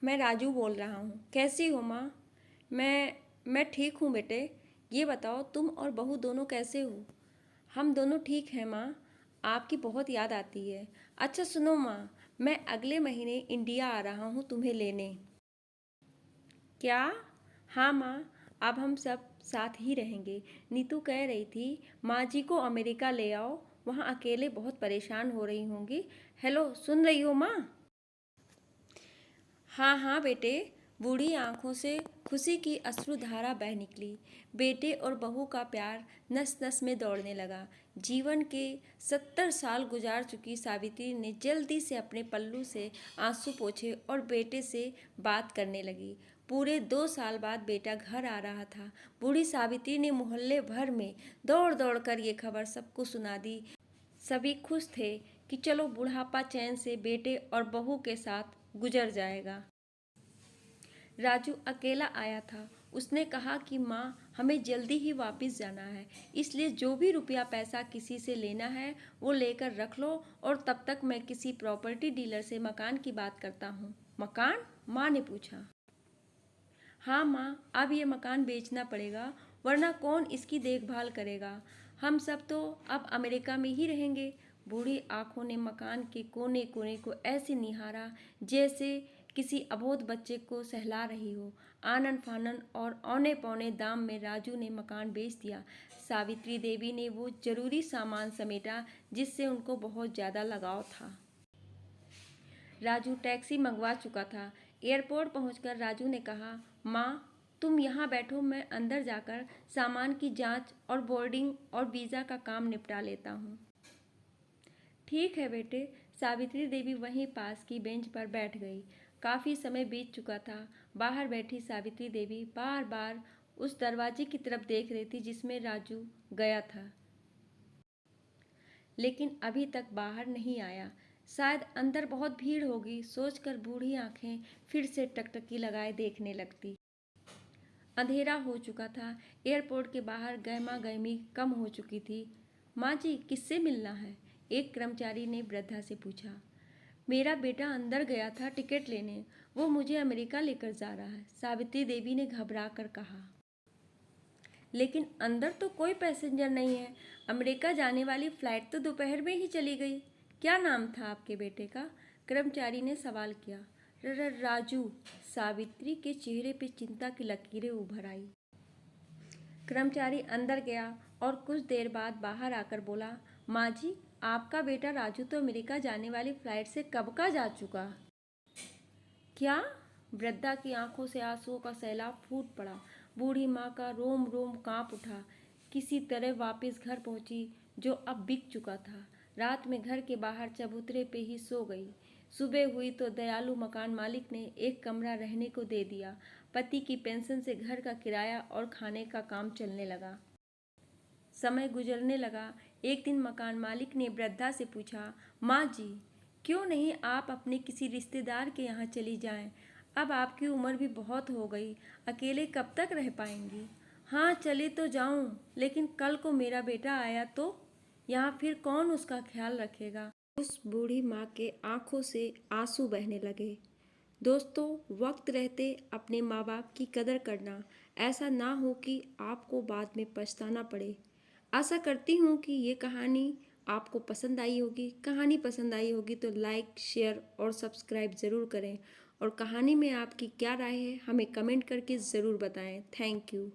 मैं राजू बोल रहा हूँ। कैसी हो माँ? मैं ठीक हूँ बेटे। ये बताओ तुम और बहू दोनों कैसे हो? हम दोनों ठीक हैं माँ। आपकी बहुत याद आती है। अच्छा सुनो माँ, मैं अगले महीने इंडिया आ रहा हूँ तुम्हें लेने। क्या? हाँ माँ, अब हम सब साथ ही रहेंगे। नीतू कह रही थी माँ जी को अमेरिका ले आओ, वहाँ अकेले बहुत परेशान हो रही होंगी। हेलो, सुन रही हो माँ? हाँ हाँ बेटे। बूढ़ी आंखों से खुशी की अश्रुधारा बह निकली। बेटे और बहू का प्यार नस नस में दौड़ने लगा। जीवन के 70 साल गुजार चुकी सावित्री ने जल्दी से अपने पल्लू से आंसू पोंछे और बेटे से बात करने लगी। पूरे 2 साल बाद बेटा घर आ रहा था। बूढ़ी सावित्री ने मोहल्ले भर में दौड़ दौड़ कर ये खबर सबको सुना दी। सभी खुश थे कि चलो बुढ़ापा चैन से बेटे और बहू के साथ गुजर जाएगा। राजू अकेला आया था। उसने कहा कि माँ, हमें जल्दी ही वापस जाना है, इसलिए जो भी रुपया पैसा किसी से लेना है वो लेकर रख लो, और तब तक मैं किसी प्रॉपर्टी डीलर से मकान की बात करता हूँ। मकान? माँ ने पूछा। हाँ माँ, अब ये मकान बेचना पड़ेगा, वरना कौन इसकी देखभाल करेगा। हम सब तो अब अमेरिका में ही रहेंगे। बूढ़ी आंखों ने मकान के कोने कोने को ऐसे निहारा जैसे किसी अबोध बच्चे को सहला रही हो। आनन फानन और औने पौने दाम में राजू ने मकान बेच दिया। सावित्री देवी ने वो जरूरी सामान समेटा जिससे उनको बहुत ज़्यादा लगाव था। राजू टैक्सी मंगवा चुका था। एयरपोर्ट पहुंचकर राजू ने कहा, माँ, तुम यहाँ बैठो, मैं अंदर जाकर सामान की जांच और बोर्डिंग और वीज़ा का काम निपटा लेता हूँ। ठीक है बेटे। सावित्री देवी वहीं पास की बेंच पर बैठ गई। काफ़ी समय बीत चुका था। बाहर बैठी सावित्री देवी बार बार उस दरवाजे की तरफ देख रही थी जिसमें राजू गया था, लेकिन अभी तक बाहर नहीं आया। शायद अंदर बहुत भीड़ होगी सोचकर बूढ़ी आंखें फिर से टकटकी लगाए देखने लगती। अंधेरा हो चुका था। एयरपोर्ट के बाहर गहमा गहमी कम हो चुकी थी। माँ जी, किससे मिलना है? एक कर्मचारी ने वृद्धा से पूछा। मेरा बेटा अंदर गया था टिकट लेने, वो मुझे अमेरिका लेकर जा रहा है, सावित्री देवी ने घबरा कर कहा। लेकिन अंदर तो कोई पैसेंजर नहीं है। अमेरिका जाने वाली फ्लाइट तो दोपहर में ही चली गई। क्या नाम था आपके बेटे का? कर्मचारी ने सवाल किया। राजू। सावित्री के चेहरे पे चिंता की लकीरें उभर आई। कर्मचारी अंदर गया और कुछ देर बाद बाहर आकर बोला, माँ जी, आपका बेटा राजू तो अमेरिका जाने वाली फ्लाइट से कब का जा चुका। क्या? वृद्धा की आंखों से आंसुओं का सैलाब फूट पड़ा। बूढ़ी माँ का रोम रोम कांप उठा। किसी तरह वापस घर पहुंची जो अब बिक चुका था। रात में घर के बाहर चबूतरे पे ही सो गई। सुबह हुई तो दयालु मकान मालिक ने एक कमरा रहने को दे दिया। पति की पेंशन से घर का किराया और खाने का काम चलने लगा। समय गुजरने लगा। एक दिन मकान मालिक ने वृद्धा से पूछा, माँ जी, क्यों नहीं आप अपने किसी रिश्तेदार के यहाँ चली जाएं? अब आपकी उम्र भी बहुत हो गई, अकेले कब तक रह पाएंगी? हाँ, चली तो जाऊं, लेकिन कल को मेरा बेटा आया तो यहाँ फिर कौन उसका ख्याल रखेगा? उस बूढ़ी माँ के आंखों से आंसू बहने लगे। दोस्तों, वक्त रहते अपने माँ बाप की कदर करना। ऐसा ना हो कि आपको बाद में पछताना पड़े। आशा करती हूँ कि ये कहानी आपको पसंद आई होगी। कहानी पसंद आई होगी तो लाइक, शेयर और सब्सक्राइब ज़रूर करें, और कहानी में आपकी क्या राय है हमें कमेंट करके ज़रूर बताएं। Thank you.